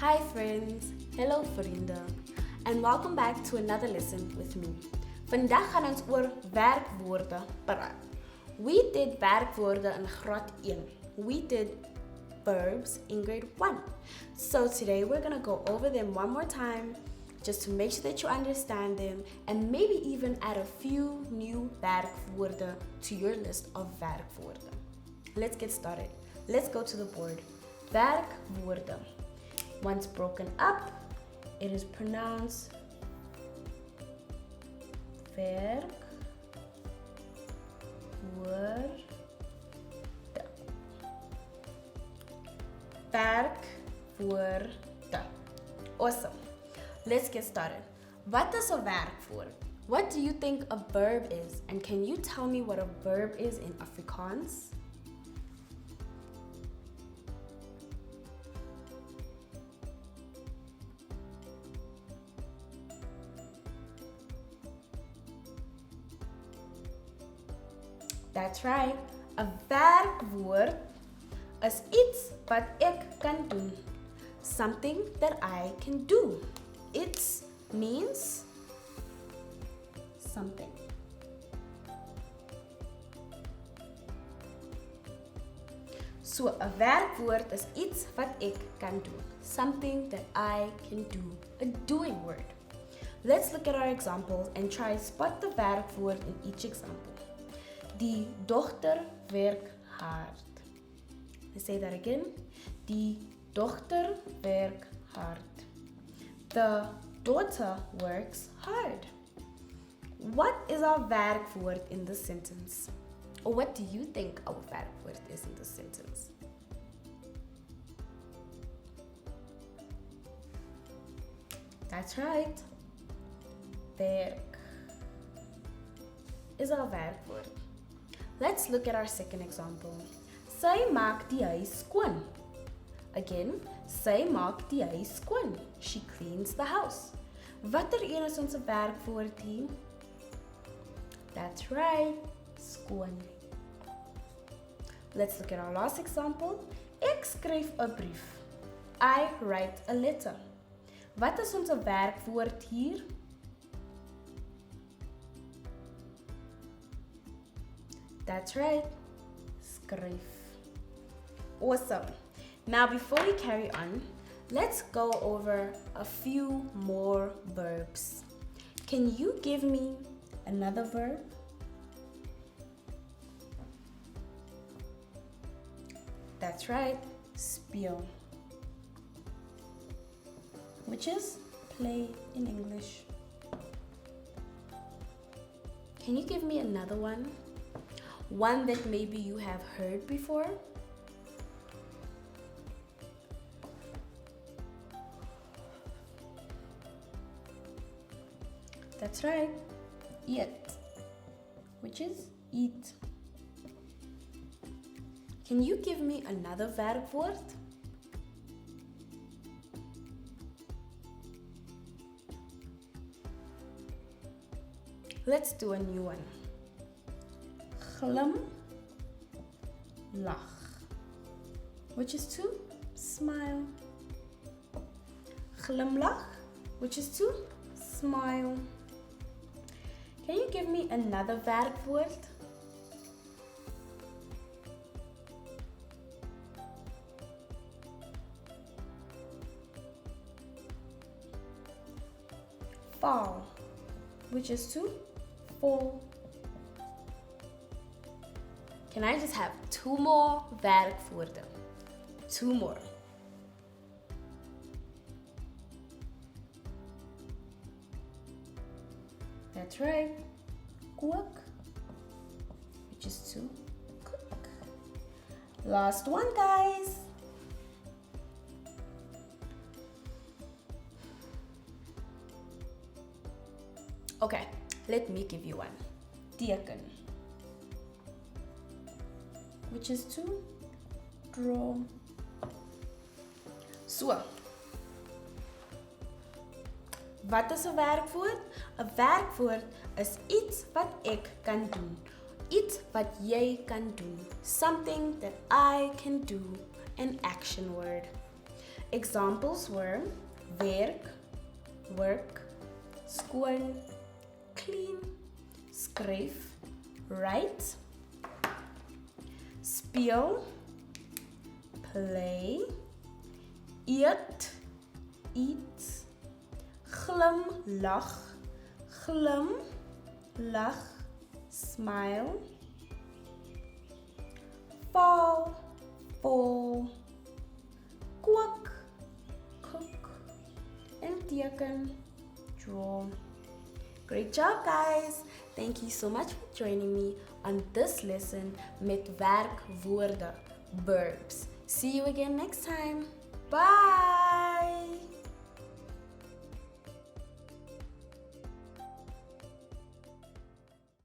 Hi friends, hello vriende, and welcome back to another lesson with me. Vandag gaan ons oor werkwoorde praat. We did werkwoorde in Graad 1. We did verbs in grade 1. So today we're going to go over them one more time just to make sure that you understand them and maybe even add a few new werkwoorde to your list of werkwoorde. Let's get started. Let's go to the board. Werkwoorde. Once broken up, it is pronounced werkwoorde. Werkwoorde. Awesome. Let's get started. Wat is 'n werkwoord? What do you think a verb is? And can you tell me what a verb is in Afrikaans? That's right. 'n Werkwoord is iets wat ek kan doen. Something that I can do. It means something. So 'n werkwoord is iets wat ek kan doen. Something that I can do. A doing word. Let's look at our examples and try spot the werkwoord in each example. Die dogter werk hard. Let's say that again. Die dogter werk hard. The daughter works hard. What is our werkwoord in this sentence? Or what do you think our werkwoord is in this sentence? That's right. Werk is our werkwoord. Let's look at our second example. Sy maak die huis skoon. Again, sy maak die huis skoon. She cleans the house. Watter een is ons werkwoord hier? That's right, skoon. Let's look at our last example. Ek skryf 'n brief. I write a letter. Wat is ons werkwoord hier? That's right, skryf. Awesome. Now before we carry on, let's go over a few more verbs. Can you give me another verb? That's right, speel. Which is play in English. Can you give me another one? One that maybe you have heard before? That's right, eat, which is eat. Can you give me another werkwoord? Let's do a new one. Glimlach, which is to smile. Glimlach, which is to smile. Can you give me another werkwoord? Fall, which is to fall. Can I just have two more werkwoorde? Two more. That's right. Kook, which is to cook. Last one, guys. Okay, let me give you one. Teken, which is to draw. So, wat is 'n werkwoord? 'n Werkwoord is iets wat ek kan doen. Iets wat jy kan doen. Something that I can do. An action word. Examples were werk, work, skoon, clean, skryf, write, speel, play, eet, eat, glimlag, glim, lag, smile, val, vol, kook, cook, Inteken, draw. Great job, guys! Thank you so much for joining me on this lesson met werkwoorde, verbs. See you again next time. Bye!